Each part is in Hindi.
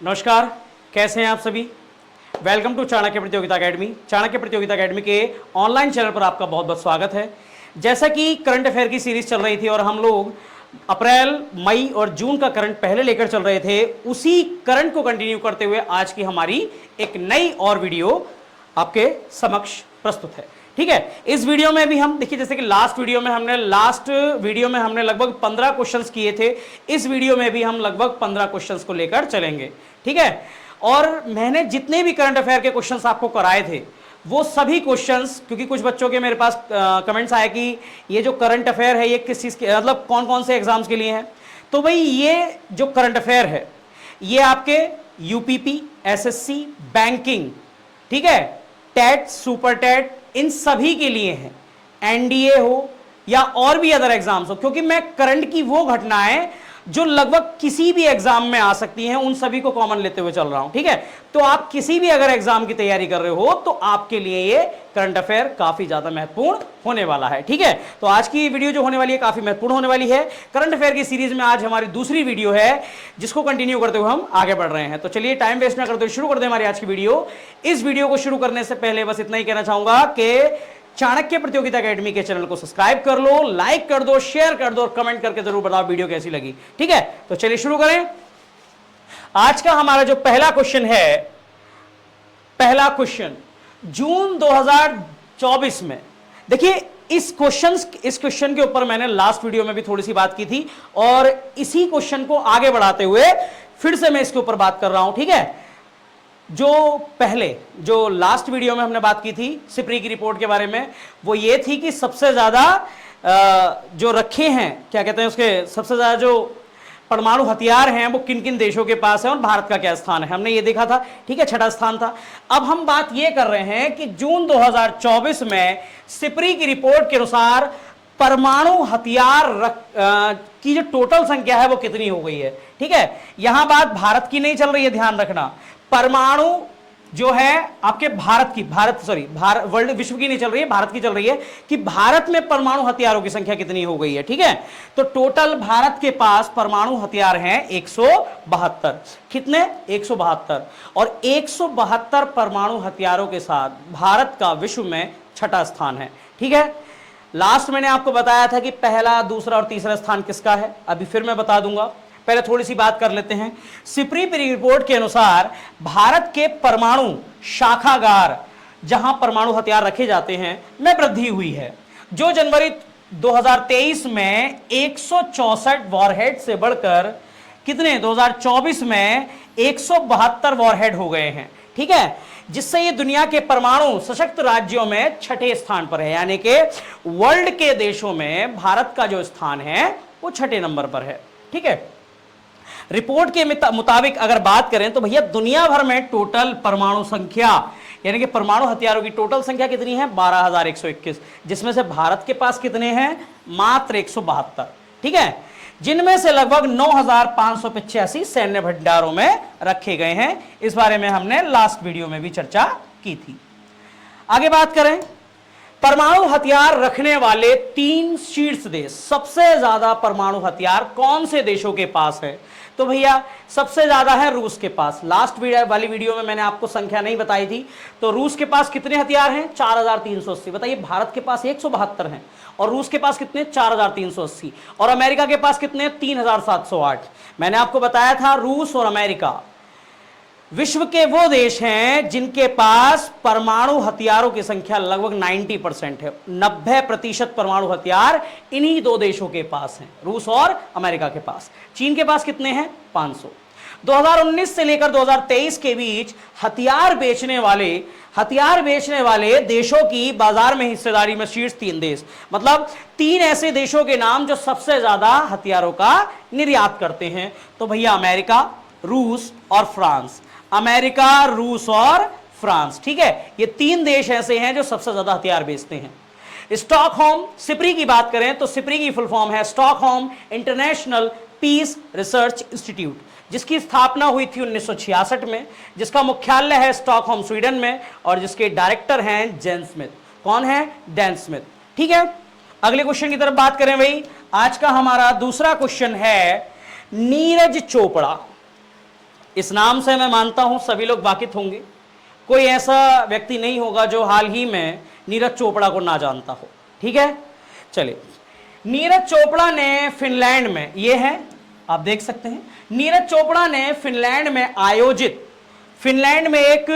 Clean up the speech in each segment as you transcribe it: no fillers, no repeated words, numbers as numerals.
नमस्कार, कैसे हैं आप सभी। वेलकम टू चाणक्य प्रतियोगिता एकेडमी। चाणक्य प्रतियोगिता एकेडमी के ऑनलाइन चैनल पर आपका बहुत बहुत स्वागत है। जैसा कि करंट अफेयर की सीरीज चल रही थी और हम लोग अप्रैल, मई और जून का करंट पहले लेकर चल रहे थे, उसी करंट को कंटिन्यू करते हुए आज की हमारी एक नई और वीडियो आपके समक्ष प्रस्तुत है। ठीक है, इस वीडियो में भी हम देखिए, जैसे कि लास्ट वीडियो में हमने लगभग 15 क्वेश्चंस किए थे। इस वीडियो में भी हम लगभग 15 क्वेश्चंस को लेकर चलेंगे। ठीक है, और मैंने जितने भी करंट अफेयर के क्वेश्चंस आपको कराए थे वो सभी क्वेश्चंस, क्योंकि कुछ बच्चों के मेरे पास कमेंट्स आए कि ये जो करंट अफेयर है ये किस चीज के, मतलब कौन कौन से एग्जाम्स के लिए है। तो भाई ये जो करंट अफेयर है ये आपके यूपीपी, एसएससी, बैंकिंग, ठीक है, टेट, सुपर टेट, इन सभी के लिए है। एनडीए हो या और भी अदर एग्जाम्स हो, क्योंकि मैं करंट की वो घटनाएं जो लगभग किसी भी एग्जाम में आ सकती हैं उन सभी को कॉमन लेते हुए चल रहा हूं। ठीक है, तो आप किसी भी अगर एग्जाम की तैयारी कर रहे हो तो आपके लिए ये करंट अफेयर काफी ज्यादा महत्वपूर्ण होने वाला है। ठीक है, तो आज की वीडियो जो होने वाली है काफी महत्वपूर्ण होने वाली है। करंट अफेयर की सीरीज में आज हमारी दूसरी वीडियो है जिसको कंटिन्यू करते हुए हम आगे बढ़ रहे हैं। तो चलिए टाइम वेस्ट ना करते हुए शुरू कर दें हमारी आज की वीडियो। इस वीडियो को शुरू करने से पहले बस इतना ही कहना चाहूंगा कि चाणक्य प्रतियोगिता एकेडमी के चैनल को सब्सक्राइब कर लो, लाइक कर दो, शेयर कर दो और कमेंट करके जरूर बताओ वीडियो कैसी लगी। ठीक है, तो चलिए शुरू करें। आज का हमारा जो पहला क्वेश्चन है, पहला क्वेश्चन जून 2024 में, देखिए इस क्वेश्चन के ऊपर मैंने लास्ट वीडियो में भी थोड़ी सी बात की थी और इसी क्वेश्चन को आगे बढ़ाते हुए फिर से मैं इसके ऊपर बात कर रहा हूं। ठीक है, जो लास्ट वीडियो में हमने बात की थी सिप्री की रिपोर्ट के बारे में, वो ये थी कि सबसे ज्यादा जो रखे हैं, क्या कहते हैं उसके, सबसे ज्यादा जो परमाणु हथियार हैं वो किन किन देशों के पास है और भारत का क्या स्थान है, हमने ये देखा था। ठीक है, 6ठा स्थान था। अब हम बात ये कर रहे हैं कि जून 2024 में सिप्री की रिपोर्ट के अनुसार परमाणु हथियार की जो टोटल संख्या है वो कितनी हो गई है। ठीक है, यहां बात भारत की नहीं चल रही है, ध्यान रखना। परमाणु जो है आपके वर्ल्ड, विश्व की नहीं चल रही है, भारत की चल रही है कि भारत में परमाणु हथियारों की संख्या कितनी हो गई है। ठीक है, तो टोटल भारत के पास परमाणु हथियार हैं 172। कितने? 172। और 172 परमाणु हथियारों के साथ भारत का विश्व में 6ठा स्थान है। ठीक है, लास्ट मैंने आपको बताया था कि पहला, दूसरा और तीसरा स्थान किसका है, अभी फिर मैं बता दूंगा। पहले थोड़ी सी बात कर लेते हैं। सिप्री रिपोर्ट के अनुसार भारत के परमाणु शाखागार, जहां परमाणु हथियार रखे जाते हैं, में वृद्धि हुई है, जो जनवरी 2023 में 164 वॉरहेड से बढ़कर कितने, 2024 में 172 वॉरहेड हो गए हैं। ठीक है, जिससे ये दुनिया के परमाणु सशक्त राज्यों में 6ठे स्थान पर है, यानी कि वर्ल्ड के देशों में भारत का जो स्थान है वो 6ठे नंबर पर है। ठीक है, रिपोर्ट के मुताबिक अगर बात करें तो भैया दुनिया भर में टोटल परमाणु संख्या, यानी कि परमाणु हथियारों की टोटल संख्या कितनी है, 12,121, जिसमें से भारत के पास कितने हैं, मात्र 172। ठीक है, जिनमें से लगभग 9,585 सैन्य भंडारों में रखे गए हैं। इस बारे में हमने लास्ट वीडियो में भी चर्चा की थी। आगे बात करें, परमाणु हथियार रखने वाले 3 शीर्ष देश, सबसे ज्यादा परमाणु हथियार कौन से देशों के पास है, तो भैया सबसे ज्यादा है रूस के पास। लास्ट वाली वीडियो में मैंने आपको संख्या नहीं बताई थी, तो रूस के पास कितने हथियार हैं, 4,380। बताइए, भारत के पास 172 हैं और रूस के पास कितने, 4,380। और अमेरिका के पास कितने, 3,708। मैंने आपको बताया था रूस और अमेरिका विश्व के वो देश हैं जिनके पास परमाणु हथियारों की संख्या लगभग 90% है। 90% परमाणु हथियार इन्हीं 2 देशों के पास हैं, रूस और अमेरिका के पास। चीन के पास कितने हैं, 500। 2019 से लेकर 2023 के बीच हथियार बेचने वाले देशों की बाजार में हिस्सेदारी में शीर्ष 3 देश, मतलब 3 ऐसे देशों के नाम जो सबसे ज्यादा हथियारों का निर्यात करते हैं। तो भैया अमेरिका, रूस और फ्रांस। अमेरिका, रूस और फ्रांस। ठीक है, ये 3 देश ऐसे हैं जो सबसे ज्यादा हथियार बेचते हैं। स्टॉकहोम, सिप्री की बात करें तो सिप्री की फुल फॉर्म है Stockholm International Peace Research Institute, जिसकी स्थापना हुई थी 1966 में, जिसका मुख्यालय है स्टॉकहोम स्वीडन में और जिसके डायरेक्टर हैं जैन स्मिथ। कौन है, डैन स्मिथ। ठीक है, अगले क्वेश्चन की तरफ बात करें भाई। आज का हमारा दूसरा क्वेश्चन है नीरज चोपड़ा। इस नाम से मैं मानता हूं सभी लोग वाकिफ होंगे, कोई ऐसा व्यक्ति नहीं होगा जो हाल ही में नीरज चोपड़ा को ना जानता हो। ठीक है, चलिए, नीरज चोपड़ा ने फिनलैंड में, ये है आप देख सकते हैं, नीरज चोपड़ा ने फिनलैंड में आयोजित, फिनलैंड में एक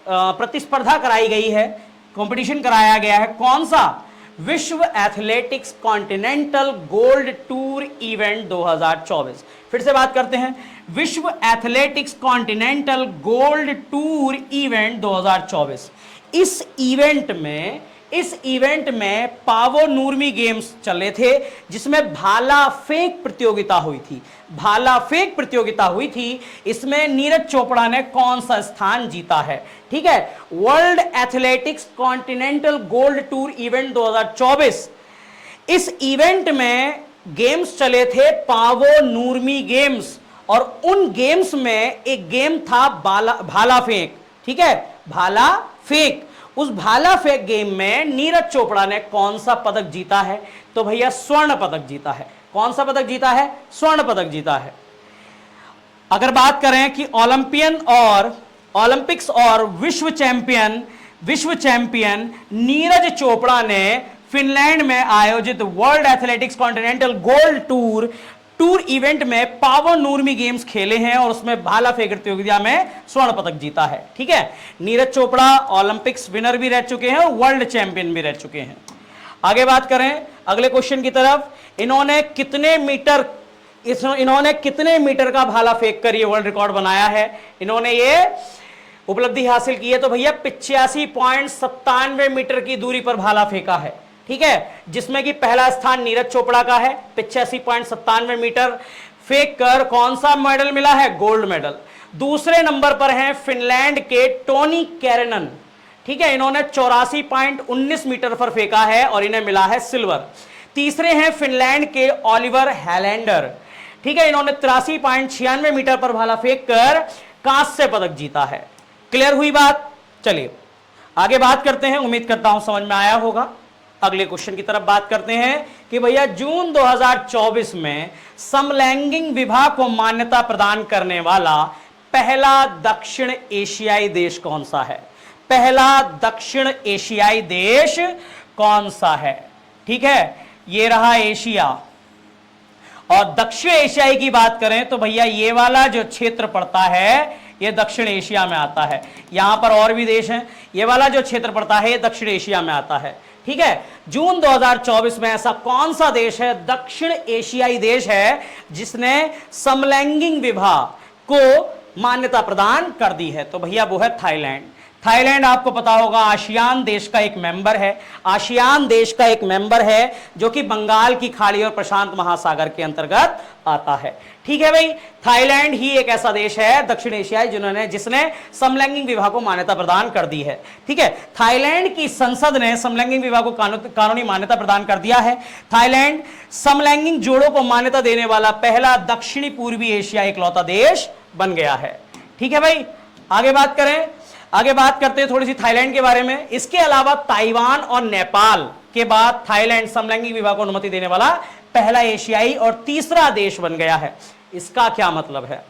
प्रतिस्पर्धा कराई गई है, कंपटीशन कराया गया है, कौन सा? विश्व athletics continental gold tour event 2024। फिर से बात करते हैं, विश्व athletics continental gold tour event 2024। इस इवेंट में पावो नूर्मी गेम्स चले थे, जिसमें भाला फेंक प्रतियोगिता हुई थी, भाला फेंक प्रतियोगिता हुई थी। इसमें नीरज चोपड़ा ने कौन सा स्थान जीता है? ठीक है, world athletics continental gold tour event 2024। इस इवेंट में गेम्स चले थे पावो नूर्मी गेम्स, और उन गेम्स में एक गेम था भाला फेंक। ठीक है, भाला फेंक। उस भाला फेंक गेम में नीरज चोपड़ा ने कौन सा पदक जीता है? तो भैया स्वर्ण पदक जीता है। कौन सा पदक जीता है? स्वर्ण पदक जीता है। अगर बात करें कि ओलंपिक्स और विश्व चैंपियन नीरज चोपड़ा ने फिनलैंड में आयोजित world athletics continental gold tour event में पावो नूर्मी गेम्स खेले हैं और उसमें भाला फेंक प्रतियोगिता में स्वर्ण पदक जीता है। ठीक है, नीरज चोपड़ा ओलंपिक्स विनर भी रह चुके हैं और वर्ल्ड चैंपियन भी रह चुके हैं। आगे बात करें अगले क्वेश्चन की तरफ, इन्होंने कितने मीटर का भाला फेंक कर ये वर्ल्ड रिकॉर्ड बनाया है? इन्होंने ये उपलब्धि हासिल की है तो भैया 85.97 मीटर की दूरी पर भाला फेंका है। ठीक है, जिसमें कि पहला स्थान नीरज चोपड़ा का है, 85.97 मीटर फेंक कर कौन सा मेडल मिला है? Gold medal. दूसरे नंबर पर हैं फिनलैंड के टोनी कैरेनन। ठीक है, इन्होंने 84.19 मीटर पर फेंका है और इन्हें मिला है सिल्वर। तीसरे हैं फिनलैंड के ओलिवर हैलेंडर। ठीक है, इन्होंने 83.96 मीटर पर भाला फेंक कर कांस्य पदक जीता है। क्लियर हुई बात? चलिए आगे बात करते हैं, उम्मीद करता हूं समझ में आया होगा। अगले क्वेश्चन की तरफ बात करते हैं कि भैया जून 2024 में समलैंगिक विवाह को मान्यता प्रदान करने वाला पहला दक्षिण एशियाई देश कौन सा है? पहला दक्षिण एशियाई देश कौन सा है? ठीक है, ये रहा एशिया। और दक्षिण एशियाई की बात करें तो भैया ये वाला जो क्षेत्र पड़ता है ये दक्षिण एशिया में आता है। यहां पर और भी देश हैं, ये वाला जो क्षेत्र पड़ता है ये दक्षिण एशिया में आता है। ठीक है, जून 2024 में ऐसा कौन सा देश है, दक्षिण एशियाई देश है, जिसने समलैंगिक विवाह को मान्यता प्रदान कर दी है? तो भैया वो है थाईलैंड। थाईलैंड आपको पता होगा आसियान देश का एक मेंबर है, आसियान देश का एक मेंबर है जो कि बंगाल की खाड़ी और प्रशांत महासागर के अंतर्गत आता है। ठीक है भाई, थाईलैंड ही एक ऐसा देश है दक्षिण एशियाई जिसने समलैंगिक विवाह को मान्यता प्रदान कर दी है। ठीक है, थाईलैंड की संसद ने समलैंगिक विवाह को कानूनी मान्यता प्रदान कर दिया है। थाईलैंड समलैंगिक जोड़ों को मान्यता देने वाला पहला दक्षिणी पूर्वी एशिया इकलौता देश बन गया है। ठीक है भाई, आगे बात करते हैं थोड़ी सी थाईलैंड के बारे में। इसके अलावा ताइवान और नेपाल के बाद थाईलैंड समलैंगिक विवाह को अनुमति देने वाला पहला एशियाई और तीसरा देश बन गया है। इसका क्या मतलब है?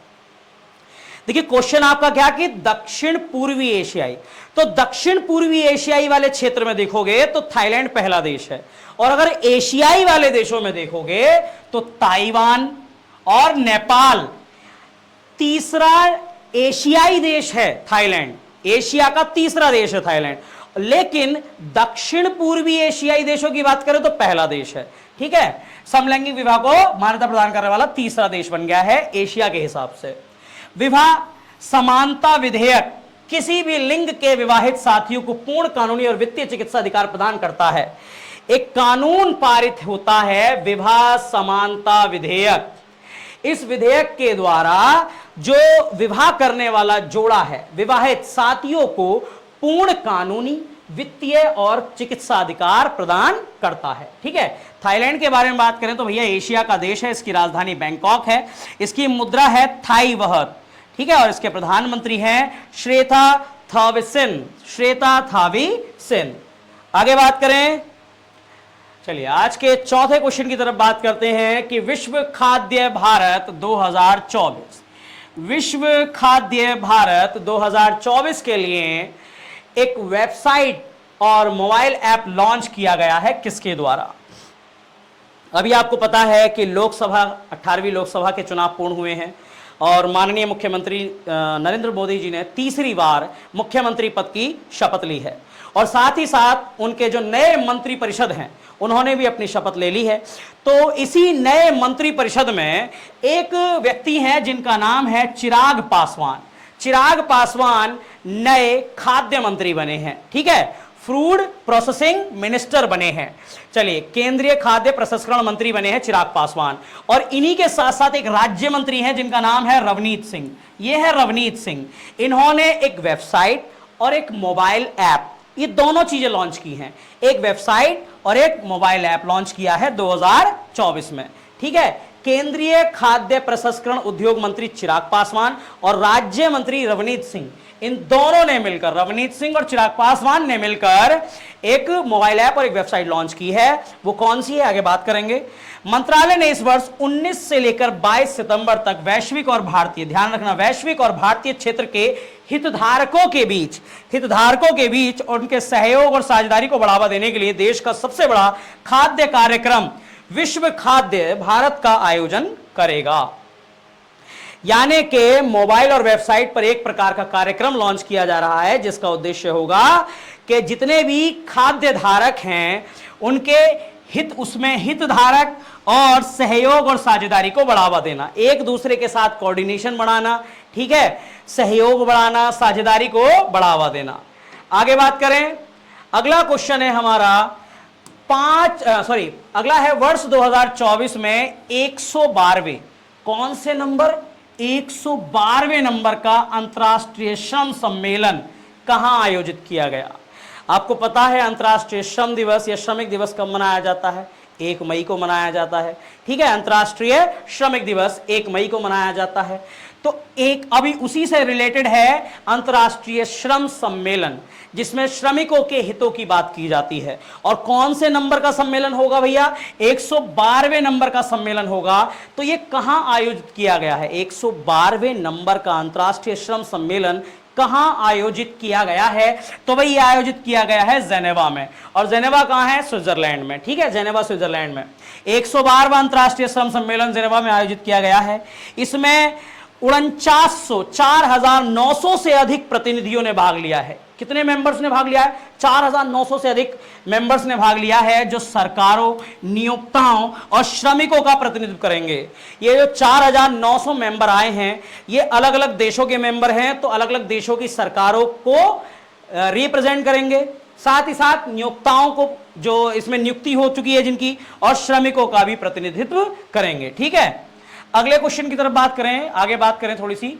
देखिए क्वेश्चन आपका क्या कि दक्षिण पूर्वी एशियाई, तो दक्षिण पूर्वी एशियाई वाले क्षेत्र में देखोगे तो थाईलैंड पहला देश है, और अगर एशियाई वाले देशों में देखोगे तो ताइवान और नेपाल तीसरा एशियाई देश है। थाईलैंड एशिया का तीसरा देश है थाईलैंड, लेकिन दक्षिण पूर्वी एशियाई देशों की बात करें तो पहला देश है। ठीक है, समलैंगिक विवाह को मान्यता प्रदान करने वाला तीसरा देश बन गया है एशिया के हिसाब से। विवाह समानता विधेयक किसी भी लिंग के विवाहित साथियों को पूर्ण कानूनी और वित्तीय चिकित्सा अधिकार प्रदान करता है। एक कानून पारित होता है विवाह समानता विधेयक। इस विधेयक के द्वारा जो विवाह करने वाला जोड़ा है, विवाहित साथियों को पूर्ण कानूनी, वित्तीय और चिकित्सा अधिकार प्रदान करता है। ठीक है, थाईलैंड के बारे में बात करें तो भैया एशिया का देश है, इसकी राजधानी बैंकॉक है, इसकी मुद्रा है थाई वहत। ठीक है, और इसके प्रधानमंत्री हैं श्वेता थावीसेन। आगे बात करें, चलिए आज के चौथे क्वेश्चन की तरफ बात करते हैं कि विश्व खाद्य भारत 2024, विश्व खाद्य भारत 2024 के लिए एक वेबसाइट और मोबाइल ऐप लॉन्च किया गया है, किसके द्वारा? अभी आपको पता है कि लोकसभा 18वीं लोकसभा के चुनाव पूर्ण हुए हैं और माननीय मुख्यमंत्री नरेंद्र मोदी जी ने तीसरी बार मुख्यमंत्री पद की शपथ ली है और साथ ही साथ उनके जो नए मंत्री परिषद हैं उन्होंने भी अपनी शपथ ले ली है। तो इसी नए मंत्री परिषद में एक व्यक्ति हैं जिनका नाम है चिराग पासवान। चिराग पासवान नए खाद्य मंत्री बने हैं, ठीक है, फूड प्रोसेसिंग मिनिस्टर बने हैं। चलिए, केंद्रीय खाद्य प्रसंस्करण मंत्री बने हैं चिराग पासवान और इन्हीं के साथ साथ एक राज्य मंत्री हैं जिनका नाम है रवनीत सिंह। ये है रवनीत सिंह। इन्होंने एक वेबसाइट और एक मोबाइल ऐप, ये दोनों चीजें लॉन्च की हैं, एक वेबसाइट और एक मोबाइल ऐप लॉन्च किया है 2024 में, ठीक है। केंद्रीय खाद्य प्रसंस्करण उद्योग मंत्री चिराग पासवान और राज्य मंत्री रवनीत सिंह, इन दोनों ने मिलकर, रवनीत सिंह और चिराग पासवान ने मिलकर एक मोबाइल ऐप और एक वेबसाइट लॉन्च की है। वो कौन सी है, आगे बात करेंगे। मंत्रालय ने इस वर्ष 19 से लेकर 22 सितंबर तक वैश्विक और भारतीय, ध्यान रखना, वैश्विक और भारतीय क्षेत्र के हितधारकों के बीच उनके सहयोग और साझेदारी को बढ़ावा देने के लिए देश का सबसे बड़ा खाद्य कार्यक्रम विश्व खाद्य भारत का आयोजन करेगा। यानी कि मोबाइल और वेबसाइट पर एक प्रकार का कार्यक्रम लॉन्च किया जा रहा है जिसका उद्देश्य होगा कि जितने भी खाद्य धारक हैं उनके हित, उसमें हितधारक और सहयोग और साझेदारी को बढ़ावा देना, एक दूसरे के साथ कोऑर्डिनेशन बढ़ाना, ठीक है, सहयोग बढ़ाना, साझेदारी को बढ़ावा देना। आगे बात करें, अगला क्वेश्चन है हमारा अगला है वर्ष 2024 में 112वें, कौन से नंबर, 112वें नंबर का अंतर्राष्ट्रीय श्रम सम्मेलन कहां आयोजित किया गया? आपको पता है अंतर्राष्ट्रीय श्रम दिवस या श्रमिक दिवस कब मनाया जाता है? 1 मई को मनाया जाता है, ठीक है। अंतर्राष्ट्रीय श्रमिक दिवस 1 मई को मनाया जाता है। तो एक अभी उसी से रिलेटेड है अंतर्राष्ट्रीय श्रम सम्मेलन, जिसमें श्रमिकों के हितों की बात की जाती है। और कौन से नंबर का सम्मेलन होगा भैया? 112वें नंबर का सम्मेलन होगा। तो ये कहां आयोजित किया गया है? 112वें नंबर का अंतर्राष्ट्रीय श्रम सम्मेलन कहां आयोजित किया गया है? तो भाई ये आयोजित किया गया है जेनेवा में। और जेनेवा कहां है? स्विट्जरलैंड में, ठीक है, जेनेवा स्विट्जरलैंड में 112वां अंतर्राष्ट्रीय श्रम सम्मेलन जेनेवा में आयोजित किया गया है। इसमें 4900 से अधिक प्रतिनिधियों ने भाग लिया है। कितने मेंबर्स ने भाग लिया है? 4900 से अधिक मेंबर्स ने भाग लिया है, जो सरकारों, नियोक्ताओं और श्रमिकों का प्रतिनिधित्व करेंगे। ये जो 4900 मेंबर आए हैं, ये अलग अलग देशों के मेंबर हैं, तो अलग अलग देशों की सरकारों को रिप्रेजेंट करेंगे, साथ ही साथ नियोक्ताओं को, जो इसमें नियुक्ति हो चुकी है जिनकी, और श्रमिकों का भी प्रतिनिधित्व करेंगे, ठीक है। अगले क्वेश्चन की तरफ बात करें, आगे बात करें थोड़ी सी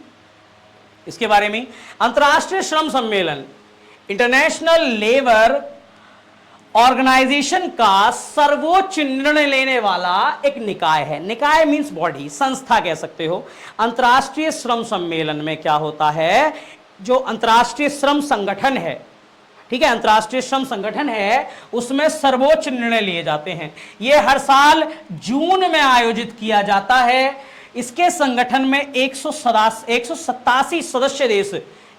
इसके बारे में। अंतर्राष्ट्रीय श्रम सम्मेलन इंटरनेशनल लेबर ऑर्गेनाइजेशन का सर्वोच्च निर्णय लेने वाला एक निकाय है। निकाय मींस बॉडी, संस्था कह सकते हो। अंतर्राष्ट्रीय श्रम सम्मेलन में क्या होता है, जो अंतर्राष्ट्रीय श्रम संगठन है, ठीक है, अंतर्राष्ट्रीय श्रम संगठन है, उसमें सर्वोच्च निर्णय लिए जाते हैं। यह हर साल जून में आयोजित किया जाता है। इसके संगठन में 187 सदस्य देश,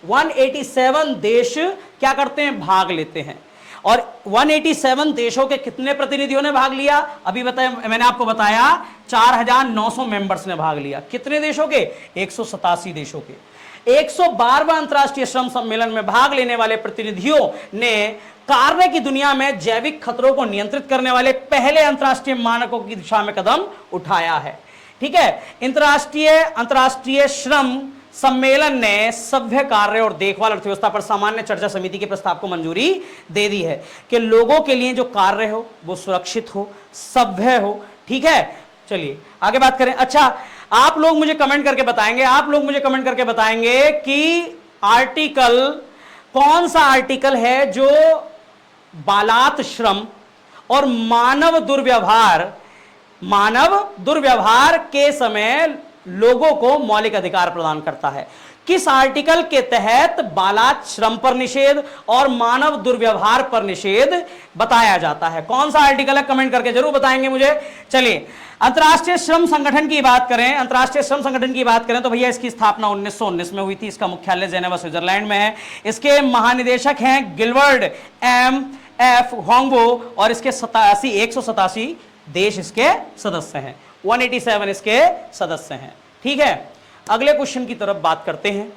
187 देश क्या करते हैं? भाग लेते हैं। और 187 देशों के कितने प्रतिनिधियों ने भाग लिया? अभी मैंने आपको बताया 4900 मेंबर्स ने भाग लिया। कितने देशों के? 187 देशों के। 112वां अंतर्राष्ट्रीय श्रम सम्मेलन में भाग लेने वाले प्रतिनिधियों ने कार्य की दुनिया में जैविक खतरों को नियंत्रित करने वाले पहले अंतर्राष्ट्रीय मानकों की दिशा में कदम उठाया है, ठीक है। अंतर्राष्ट्रीय श्रम सम्मेलन ने सभ्य कार्य और देखभाल अर्थव्यवस्था पर सामान्य चर्चा समिति के प्रस्ताव को मंजूरी दे दी है कि लोगों के लिए जो कार्य हो वो सुरक्षित हो, सभ्य हो, ठीक है। चलिए आगे बात करें। अच्छा, आप लोग मुझे कमेंट करके बताएंगे कि आर्टिकल, कौन सा आर्टिकल है जो बालात श्रम और मानव दुर्व्यवहार के समय लोगों को मौलिक अधिकार प्रदान करता है। किस आर्टिकल के तहत बालात श्रम पर निषेध और मानव दुर्व्यवहार पर निषेध बताया जाता है? कौन सा आर्टिकल है? कमेंट करके जरूर बताएंगे मुझे। चलिए, अंतर्राष्ट्रीय श्रम संगठन की बात करें, अंतर्राष्ट्रीय श्रम संगठन की बात करें तो भैया इसकी स्थापना 1919 में हुई थी। इसका मुख्यालय जेनेवा स्विट्जरलैंड में है। इसके महानिदेशक हैं गिलबर्ट एम एफ होंगबो और इसके 187 देश इसके सदस्य हैं। 187 इसके सदस्य हैं। ठीक है, अगले क्वेश्चन की तरफ बात करते हैं।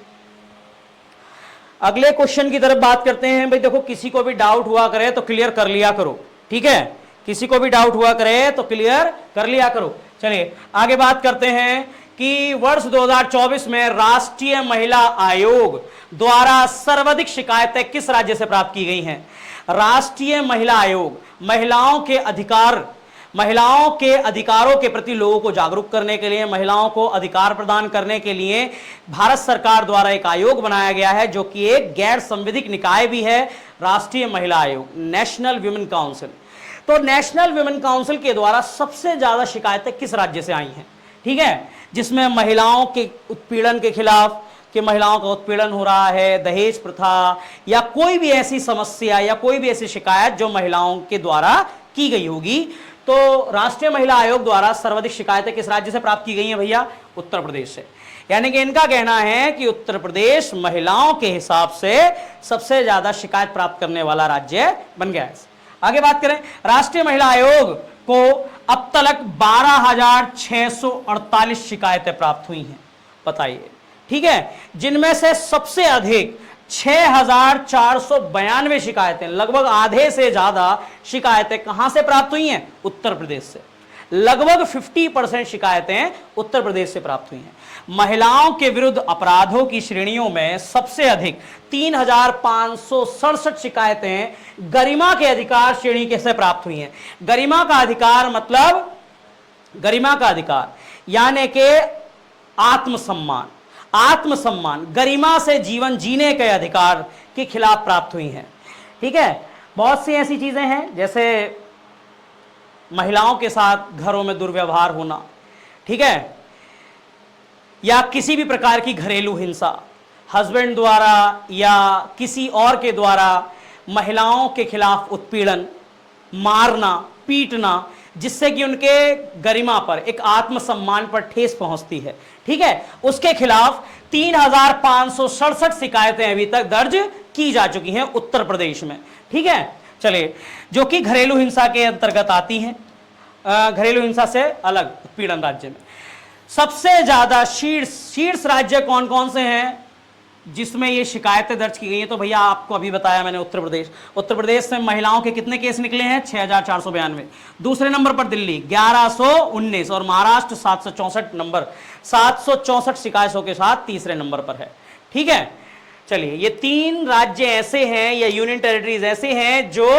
अगले क्वेश्चन की तरफ बात करते हैं। भाई देखो, किसी को भी डाउट हुआ करे तो क्लियर कर लिया करो। ठीक है, किसी को भी डाउट हुआ करे तो क्लियर कर लिया करो। चलिए आगे बात करते हैं कि वर्ष 2024 में राष्ट्रीय महिला आयोग द्वारा सर्वाधिक शिकायतें किस राज्य से प्राप्त की गई हैं? राष्ट्रीय महिला आयोग महिलाओं के अधिकारों के प्रति लोगों को जागरूक करने के लिए, महिलाओं को अधिकार प्रदान करने के लिए भारत सरकार द्वारा एक आयोग बनाया गया है, जो कि एक गैर संवैधानिक निकाय भी है, राष्ट्रीय महिला आयोग, नेशनल वीमेन काउंसिल। तो नेशनल वीमेन काउंसिल के द्वारा सबसे ज्यादा शिकायतें किस राज्य से आई हैं? ठीक है, जिसमें महिलाओं के उत्पीड़न के खिलाफ, कि महिलाओं का उत्पीड़न हो रहा है, दहेज प्रथा या कोई भी ऐसी समस्या या कोई भी ऐसी शिकायत जो महिलाओं के द्वारा की गई होगी, तो राष्ट्रीय महिला आयोग द्वारा सर्वाधिक शिकायतें किस राज्य से प्राप्त की गई हैं भैया? उत्तर प्रदेश से। यानी कि इनका कहना है कि उत्तर प्रदेश महिलाओं के हिसाब से सबसे ज्यादा शिकायत प्राप्त करने वाला राज्य बन गया है। आगे बात करें, राष्ट्रीय महिला आयोग को अब तक 12,648 शिकायतें प्राप्त हुई हैं। बताइए, ठीक है, जिनमें से सबसे अधिक 6,492 शिकायतें, लगभग आधे से ज्यादा शिकायतें कहां से प्राप्त हुई हैं? उत्तर प्रदेश से। लगभग 50% शिकायतें उत्तर प्रदेश से प्राप्त हुई हैं। महिलाओं के विरुद्ध अपराधों की श्रेणियों में सबसे अधिक 3,567 शिकायतें गरिमा के अधिकार श्रेणी के से प्राप्त हुई हैं। गरिमा का अधिकार मतलब, गरिमा का अधिकार यानी कि आत्मसम्मान, आत्मसम्मान, गरिमा से जीवन जीने के अधिकार के खिलाफ प्राप्त हुई हैं। ठीक है, बहुत सी ऐसी चीजें हैं जैसे महिलाओं के साथ घरों में दुर्व्यवहार होना, ठीक है, या किसी भी प्रकार की घरेलू हिंसा, हस्बैंड द्वारा या किसी और के द्वारा महिलाओं के खिलाफ उत्पीड़न, मारना, पीटना, जिससे कि उनके गरिमा पर, एक आत्मसम्मान पर ठेस पहुंचती है। ठीक है, उसके खिलाफ 3,567 शिकायतें अभी तक दर्ज की जा चुकी हैं उत्तर प्रदेश में। ठीक है, चलिए, जो कि घरेलू हिंसा के अंतर्गत आती हैं, घरेलू हिंसा से अलग उत्पीड़न राज्य में। सबसे ज्यादा शीर्ष राज्य कौन कौन से हैं जिसमें ये शिकायतें दर्ज की गई हैं? तो भैया आपको अभी बताया मैंने, उत्तर प्रदेश। उत्तर प्रदेश से महिलाओं के कितने केस निकले हैं? 6,492। दूसरे नंबर पर दिल्ली 1,119 और महाराष्ट्र 764 नंबर, 764 शिकायतों के साथ तीसरे नंबर पर है। ठीक है, चलिए, ये 3 राज्य ऐसे हैं या यूनियन टेरिटरीज ऐसे हैं जो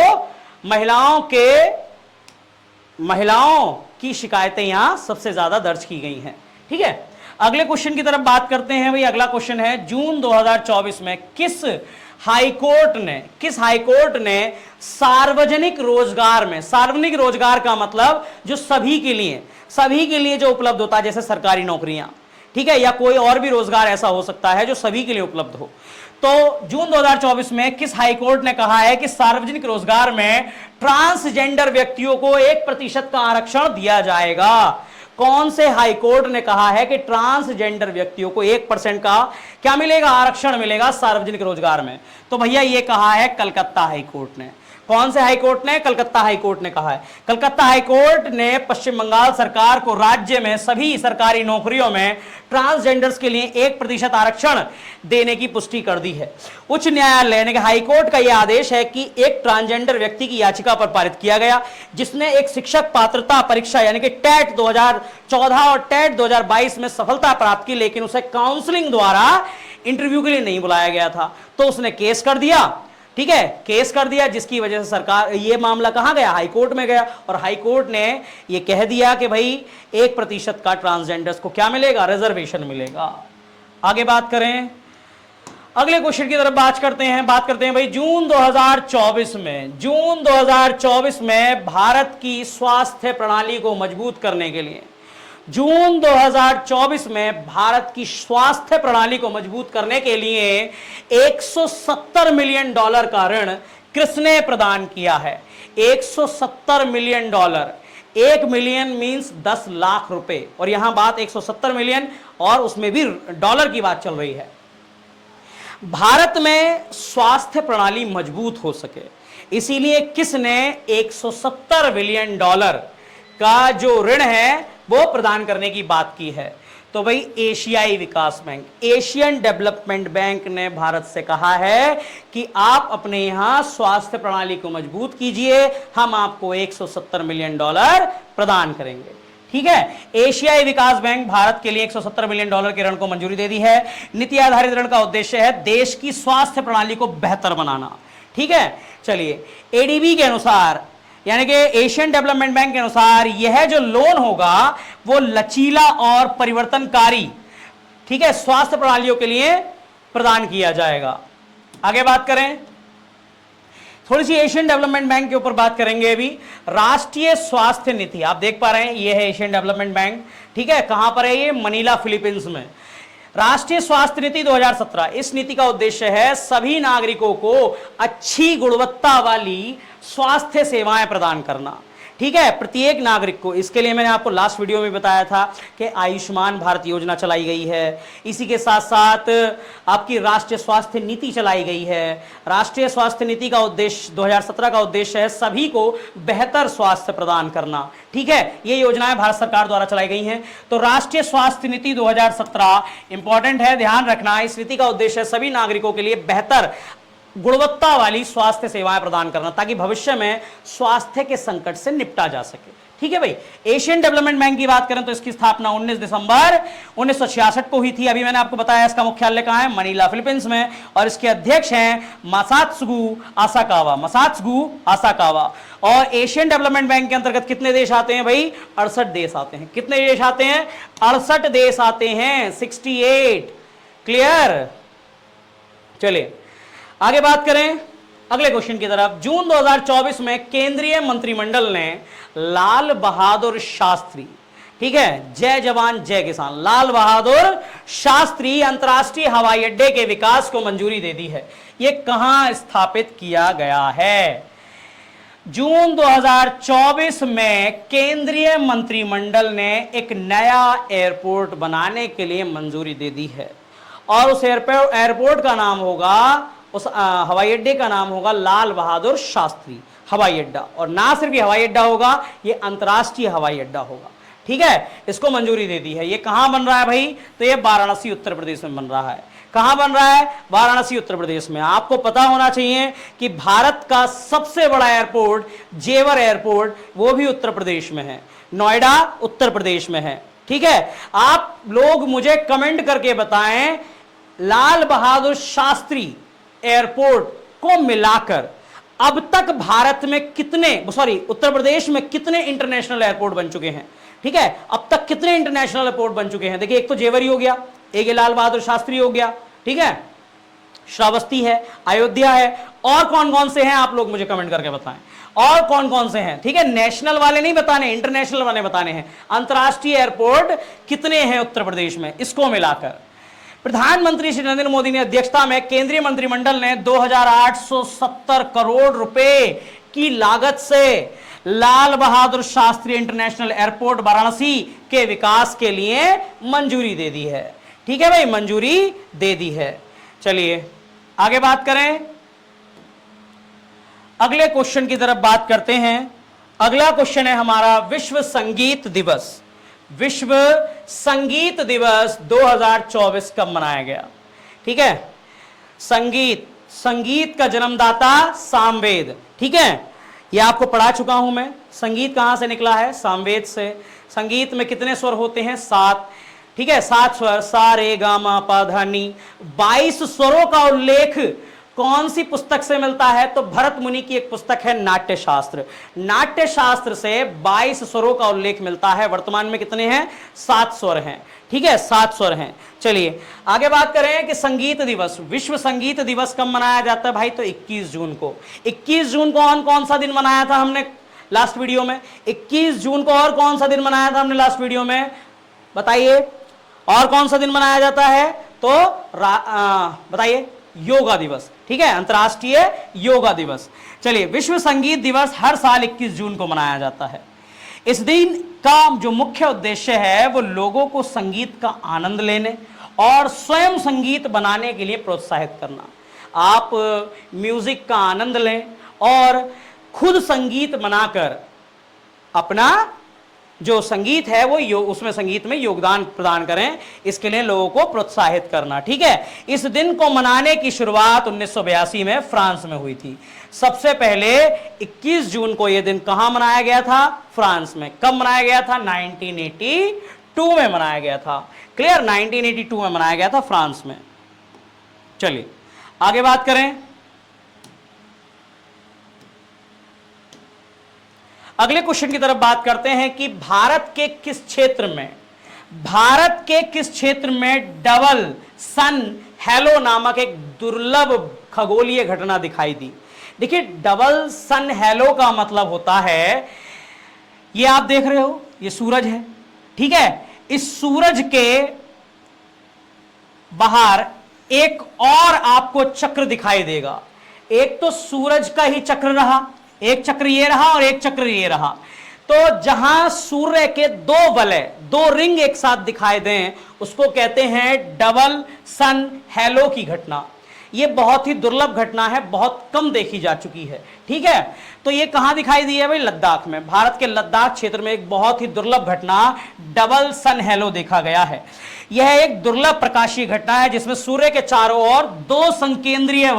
महिलाओं की शिकायतें यहां सबसे ज्यादा दर्ज की गई हैं। ठीक है, अगले क्वेश्चन की तरफ बात करते हैं। भाई अगला क्वेश्चन है, जून 2024 में किस हाईकोर्ट ने सार्वजनिक रोजगार में, सार्वजनिक रोजगार का मतलब जो सभी के लिए जो उपलब्ध होता है, जैसे सरकारी नौकरियां, ठीक है, या कोई और भी रोजगार ऐसा हो सकता है जो सभी के लिए उपलब्ध हो, तो जून 2024 में किस हाईकोर्ट ने कहा है कि सार्वजनिक रोजगार में ट्रांसजेंडर व्यक्तियों को 1% का आरक्षण दिया जाएगा? कौन से हाईकोर्ट ने कहा है कि ट्रांसजेंडर व्यक्तियों को 1% का क्या मिलेगा? आरक्षण मिलेगा सार्वजनिक रोजगार में? तो भैया ये कहा है कलकत्ता हाईकोर्ट ने। कौन से हाईकोर्ट ने? कलकत्ता हाईकोर्ट ने कहा है। कलकत्ता हाईकोर्ट ने पश्चिम बंगाल सरकार को राज्य में सभी सरकारी नौकरियों में ट्रांसजेंडर्स के लिए 1% आरक्षण देने की पुष्टि कर दी है। उच्च न्यायालय यानी कि हाईकोर्ट का यह आदेश है कि एक ट्रांसजेंडर व्यक्ति की याचिका पर पारित किया गया, जिसने एक शिक्षक पात्रता परीक्षा यानी कि टेट 2014 और टेट 2022 में सफलता प्राप्त की, लेकिन उसे काउंसलिंग द्वारा इंटरव्यू के लिए नहीं बुलाया गया था, तो उसने केस कर दिया। ठीक है, केस कर दिया, जिसकी वजह से सरकार, ये मामला कहां गया? हाईकोर्ट में गया, और हाईकोर्ट ने ये कह दिया कि भाई 1% का ट्रांसजेंडर्स को क्या मिलेगा? रिजर्वेशन मिलेगा। आगे बात करें, अगले क्वेश्चन की तरफ बात करते हैं भाई जून 2024 में भारत की स्वास्थ्य प्रणाली को मजबूत करने के लिए जून 2024 में भारत की स्वास्थ्य प्रणाली को मजबूत करने के लिए 170 मिलियन डॉलर का ऋण किसने प्रदान किया है? 170 million dollar, 1 million means 10 lakh रुपए, और यहां बात 170 मिलियन और उसमें भी डॉलर की बात चल रही है। भारत में स्वास्थ्य प्रणाली मजबूत हो सके इसीलिए किसने 170 बिलियन डॉलर का जो ऋण है वो प्रदान करने की बात की है? तो भाई एशियाई विकास बैंक, एशियन डेवलपमेंट बैंक ने भारत से कहा है कि आप अपने यहां स्वास्थ्य प्रणाली को मजबूत कीजिए, हम आपको 170 मिलियन डॉलर प्रदान करेंगे। ठीक है, एशियाई विकास बैंक भारत के लिए 170 मिलियन डॉलर के ऋण को मंजूरी दे दी है। नीति आधारित ऋण का उद्देश्य है देश की स्वास्थ्य प्रणाली को बेहतर बनाना। ठीक है, चलिए एडीबी के अनुसार यानी कि एशियन डेवलपमेंट बैंक के अनुसार यह जो लोन होगा वो लचीला और परिवर्तनकारी, ठीक है, स्वास्थ्य प्रणालियों के लिए प्रदान किया जाएगा। आगे बात करें, थोड़ी सी एशियन डेवलपमेंट बैंक के ऊपर बात करेंगे। अभी राष्ट्रीय स्वास्थ्य नीति आप देख पा रहे हैं, ये है एशियन डेवलपमेंट बैंक। ठीक है, कहां पर है ये? मनीला, फिलीपींस में। राष्ट्रीय स्वास्थ्य नीति 2017, इस नीति का उद्देश्य है सभी नागरिकों को अच्छी गुणवत्ता वाली स्वास्थ्य सेवाएं प्रदान करना। ठीक है, प्रत्येक नागरिक को। इसके लिए मैंने आपको लास्ट वीडियो में बताया था कि आयुष्मान भारत योजना चलाई गई है, इसी के साथ साथ आपकी राष्ट्रीय स्वास्थ्य नीति चलाई गई है। राष्ट्रीय स्वास्थ्य नीति का उद्देश्य 2017 का उद्देश्य है सभी को बेहतर स्वास्थ्य प्रदान करना। ठीक है, ये योजनाएं भारत सरकार द्वारा चलाई गई हैं। तो राष्ट्रीय स्वास्थ्य नीति 2017 इंपॉर्टेंट है, ध्यान रखना। इस नीति का उद्देश्य है सभी नागरिकों के लिए बेहतर गुणवत्ता वाली स्वास्थ्य सेवाएं प्रदान करना ताकि भविष्य में स्वास्थ्य के संकट से निपटा जा सके। ठीक है भाई, एशियन डेवलपमेंट बैंक की बात करें तो इसकी स्थापना 19 दिसंबर 1966 को हुई थी। अभी मैंने आपको बताया इसका मुख्यालय कहां है? मनीला, फिलीपींस में, और इसके अध्यक्ष हैं मासात्सुगु आसाकावा, मासात्सुगु आसाकावा। और एशियन डेवलपमेंट बैंक के अंतर्गत कितने देश आते हैं भाई? 68 देश आते हैं। कितने देश आते हैं? 68 देश आते हैं, 68। क्लियर? चलिए आगे बात करें अगले क्वेश्चन की तरफ। जून 2024 में केंद्रीय मंत्रिमंडल ने लाल बहादुर शास्त्री, ठीक है, जय जवान जय किसान, लाल बहादुर शास्त्री अंतर्राष्ट्रीय हवाई अड्डे के विकास को मंजूरी दे दी है। यह कहां स्थापित किया गया है? जून 2024 में केंद्रीय मंत्रिमंडल ने एक नया एयरपोर्ट बनाने के लिए मंजूरी दे दी है और उस एयरपोर्ट का नाम होगा, उस हवाई अड्डे का नाम होगा लाल बहादुर शास्त्री हवाई अड्डा। और ना सिर्फ ये हवाई अड्डा होगा, ये अंतर्राष्ट्रीय हवाई अड्डा होगा। ठीक है, इसको मंजूरी दे दी है। ये कहां बन रहा है भाई? तो ये वाराणसी उत्तर प्रदेश में बन रहा है। कहां बन रहा है? वाराणसी उत्तर प्रदेश में। आपको पता होना चाहिए कि भारत का सबसे बड़ा एयरपोर्ट जेवर एयरपोर्ट वो भी उत्तर प्रदेश में है, नोएडा उत्तर प्रदेश में है। ठीक है, आप लोग मुझे कमेंट करके बताएं लाल बहादुर शास्त्री एयरपोर्ट को मिलाकर अब तक भारत में कितने, उत्तर प्रदेश में कितने इंटरनेशनल एयरपोर्ट बन चुके हैं? ठीक है, अब तक कितने इंटरनेशनल एयरपोर्ट बन चुके हैं? देखिए, एक तो जेवर ही हो गया, एक ये लाल बहादुर शास्त्री हो गया, ठीक है, श्रावस्ती है, अयोध्या है, और कौन कौन से हैं आप लोग मुझे कमेंट करके बताएं, और कौन कौन से हैं? ठीक है, नेशनल वाले नहीं बताने, इंटरनेशनल वाले बताने हैं। अंतर्राष्ट्रीय एयरपोर्ट कितने हैं उत्तर प्रदेश में, इसको मिलाकर। प्रधानमंत्री श्री नरेंद्र मोदी ने अध्यक्षता में केंद्रीय मंत्रिमंडल ने 2870 करोड़ रुपए की लागत से लाल बहादुर शास्त्री इंटरनेशनल एयरपोर्ट वाराणसी के विकास के लिए मंजूरी दे दी है। ठीक है भाई, मंजूरी दे दी है। चलिए आगे बात करें, अगले क्वेश्चन की तरफ बात करते हैं। अगला क्वेश्चन है हमारा विश्व संगीत दिवस। विश्व संगीत दिवस 2024 कब मनाया गया? ठीक है, संगीत का जन्मदाता सामवेद। ठीक है, यह आपको पढ़ा चुका हूं मैं। संगीत कहां से निकला है? सामवेद से। संगीत में कितने स्वर होते हैं? 7। ठीक है, 7 स्वर, सा रे गा मा पा धा नी। 22 स्वरों का उल्लेख कौन सी पुस्तक से मिलता है? तो भरत मुनि की एक पुस्तक है नाट्य शास्त्र। नाट्य शास्त्र से 22 स्वरों का उल्लेख मिलता है। वर्तमान में कितने हैं? 7 स्वर हैं। ठीक है, 7 स्वर हैं। चलिए आगे बात करें कि संगीत दिवस, विश्व संगीत दिवस कब मनाया जाता है भाई? तो 21 जून को। 21 जून को कौन सा दिन मनाया था हमने लास्ट वीडियो में? 21 जून को और कौन सा दिन मनाया था हमने लास्ट वीडियो में? बताइए। और कौन सा दिन मनाया जाता है? तो बताइए, योगा दिवस। ठीक है, अंतर्राष्ट्रीय योगा दिवस। चलिए, विश्व संगीत दिवस हर साल 21 जून को मनाया जाता है। इस दिन का जो मुख्य उद्देश्य है वो लोगों को संगीत का आनंद लेने और स्वयं संगीत बनाने के लिए प्रोत्साहित करना। आप म्यूजिक का आनंद लें और खुद संगीत बनाकर अपना जो संगीत है वो उसमें संगीत में योगदान प्रदान करें, इसके लिए लोगों को प्रोत्साहित करना। ठीक है, इस दिन को मनाने की शुरुआत 1982 में फ्रांस में हुई थी। सबसे पहले 21 जून को यह दिन कहां मनाया गया था? फ्रांस में। कब मनाया गया था? 1982 में मनाया गया था। क्लियर, 1982 में मनाया गया था फ्रांस में। चलिए आगे बात करें। अगले क्वेश्चन की तरफ बात करते हैं कि भारत के किस क्षेत्र में डबल सन हेलो नामक एक दुर्लभ खगोलीय घटना दिखाई दी। देखिए, डबल सन हेलो का मतलब होता है, ये आप देख रहे हो, ये सूरज है। ठीक है, इस सूरज के बाहर एक और आपको चक्र दिखाई देगा। एक तो सूरज का ही चक्र रहा, एक चक्र ये रहा और एक चक्र ये रहा। तो जहां सूर्य के दो वलय, दो रिंग एक साथ दिखाई दें, उसको कहते हैं डबल सन हेलो की घटना। ये बहुत ही दुर्लभ घटना है, बहुत कम देखी जा चुकी है। ठीक है, तो ये कहां दिखाई दी है भाई? लद्दाख में। भारत के लद्दाख क्षेत्र में एक बहुत ही दुर्लभ घटना डबल सन हेलो देखा गया है। यह एक दुर्लभ प्रकाशीय घटना है जिसमें सूर्य के चारों ओर दो संकेंद्रीय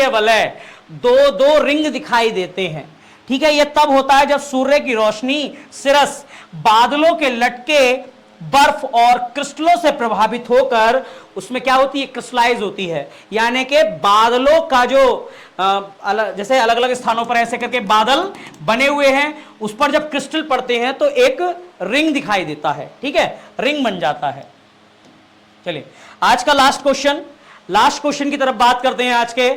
वलय दो रिंग दिखाई देते हैं। ठीक है, यह तब होता है जब सूर्य की रोशनी सिरस बादलों के लटके बर्फ और क्रिस्टलों से प्रभावित होकर उसमें क्या होती है? क्रिस्टलाइज होती है। यानी कि बादलों का जो जैसे अलग अलग स्थानों पर ऐसे करके बादल बने हुए हैं, उस पर जब क्रिस्टल पड़ते हैं तो एक रिंग दिखाई देता है। ठीक है, रिंग बन जाता है। चलिए आज का लास्ट क्वेश्चन की तरफ बात करते हैं। आज के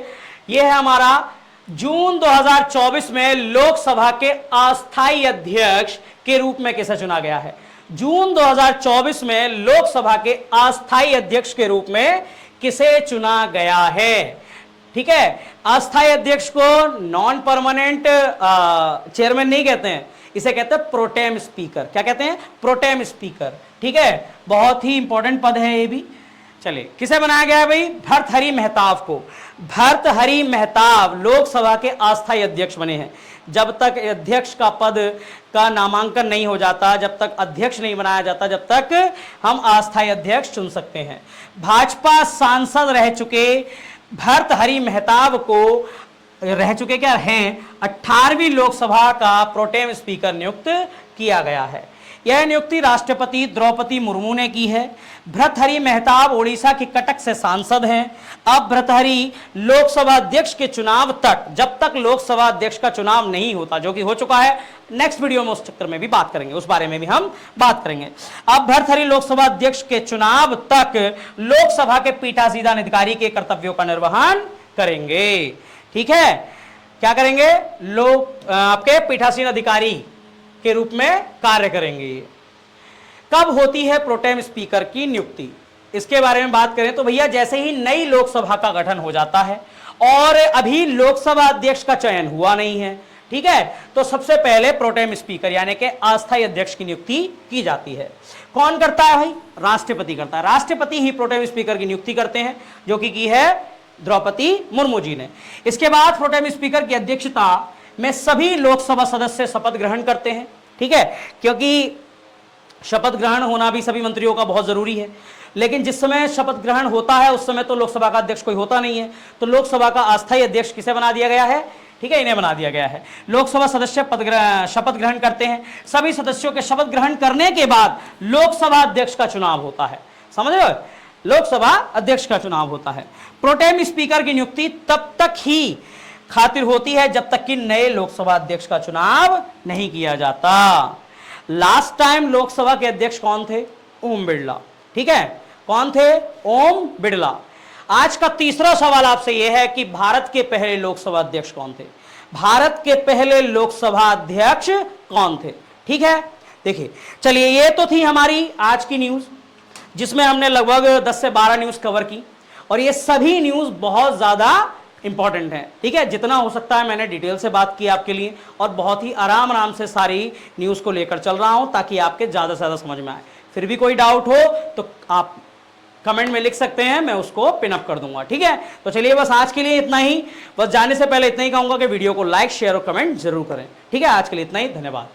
ये है हमारा, जून 2024 में लोकसभा के अस्थायी अध्यक्ष के रूप में किसे चुना गया है? जून 2024 में लोकसभा के अस्थायी अध्यक्ष के रूप में किसे चुना गया है? ठीक है, अस्थायी अध्यक्ष को नॉन परमानेंट चेयरमैन नहीं कहते हैं, इसे कहते हैं प्रोटेम स्पीकर। क्या कहते हैं? Pro tem speaker. ठीक है, बहुत ही इंपॉर्टेंट पद है ये भी। चलिए, किसे बनाया गया है भाई? भर्तहरि मेहताब को। भर्तहरि मेहताब लोकसभा के अस्थायी अध्यक्ष बने हैं। जब तक अध्यक्ष का पद का नामांकन नहीं हो जाता, जब तक अध्यक्ष नहीं बनाया जाता, जब तक हम अस्थायी अध्यक्ष चुन सकते हैं। भाजपा सांसद रह चुके भर्तहरि मेहताब को रह चुके क्या हैं 18वीं लोकसभा का प्रोटेम स्पीकर नियुक्त किया गया है। यह नियुक्ति राष्ट्रपति द्रौपदी मुर्मू ने की है। भर्तहरि मेहताब ओडिशा के कटक से सांसद हैं। अब भर्तहरि लोकसभा अध्यक्ष के चुनाव तक, जब तक लोकसभा अध्यक्ष का चुनाव नहीं होता, जो कि हो चुका है, नेक्स्ट वीडियो में उस चक्कर में भी बात करेंगे, उस बारे में भी हम बात करेंगे। अब भर्तहरि लोकसभा अध्यक्ष के चुनाव तक लोकसभा के पीठासीन अधिकारी के कर्तव्यों का निर्वहन करेंगे। ठीक है, क्या करेंगे? लोग आपके पीठासीन अधिकारी के रूप में कार्य करेंगे। कब होती है प्रोटेम स्पीकर की नियुक्ति? इसके बारे में बात करें तो भैया, जैसे ही नई लोकसभा का गठन हो जाता है और अभी लोकसभा अध्यक्ष का चयन हुआ नहीं है, ठीक है, तो सबसे पहले प्रोटेम स्पीकर यानी कि अस्थायी अध्यक्ष की नियुक्ति की जाती है। कौन करता है भाई? राष्ट्रपति करता है। राष्ट्रपति ही प्रोटेम स्पीकर की नियुक्ति करते हैं, जो कि की है द्रौपदी मुर्मू जी ने। इसके बाद प्रोटेम स्पीकर की अध्यक्षता में सभी लोकसभा सदस्य शपथ ग्रहण करते हैं। ठीक है, क्योंकि शपथ ग्रहण होना भी सभी मंत्रियों का बहुत जरूरी है। लेकिन जिस समय शपथ ग्रहण होता है उस समय तो लोकसभा का अध्यक्ष कोई होता नहीं है, तो लोकसभा का अस्थायी अध्यक्ष किसे बना दिया गया है? ठीक है, इन्हें बना दिया गया है। लोकसभा सदस्य शपथ ग्रहण करते हैं। सभी सदस्यों के शपथ ग्रहण करने के बाद लोकसभा अध्यक्ष का चुनाव होता है। समझ रहे हो? लोकसभा अध्यक्ष का चुनाव होता है। प्रोटेम स्पीकर की नियुक्ति तब तक ही खातिर होती है जब तक कि नए लोकसभा अध्यक्ष का चुनाव नहीं किया जाता। लास्ट टाइम लोकसभा के अध्यक्ष कौन थे? ओम बिड़ला। ठीक है, कौन थे? ओम बिड़ला। आज का तीसरा सवाल आपसे यह है कि भारत के पहले लोकसभा अध्यक्ष कौन थे? भारत के पहले लोकसभा अध्यक्ष कौन थे? ठीक है, देखिए, चलिए ये तो थी हमारी आज की न्यूज, जिसमें हमने लगभग 10 से 12 न्यूज कवर की, और ये सभी न्यूज बहुत ज्यादा इंपॉर्टेंट है। ठीक है, जितना हो सकता है मैंने डिटेल से बात की आपके लिए, और बहुत ही आराम आराम से सारी न्यूज को लेकर चल रहा हूं ताकि आपके ज्यादा से ज्यादा समझ में आए। फिर भी कोई डाउट हो तो आप कमेंट में लिख सकते हैं, मैं उसको पिन अप कर दूंगा। ठीक है, तो चलिए बस आज के लिए इतना ही। बस जाने से पहले इतना ही कहूंगा कि वीडियो को लाइक, शेयर और कमेंट जरूर करें। ठीक है, आज के लिए इतना ही, धन्यवाद।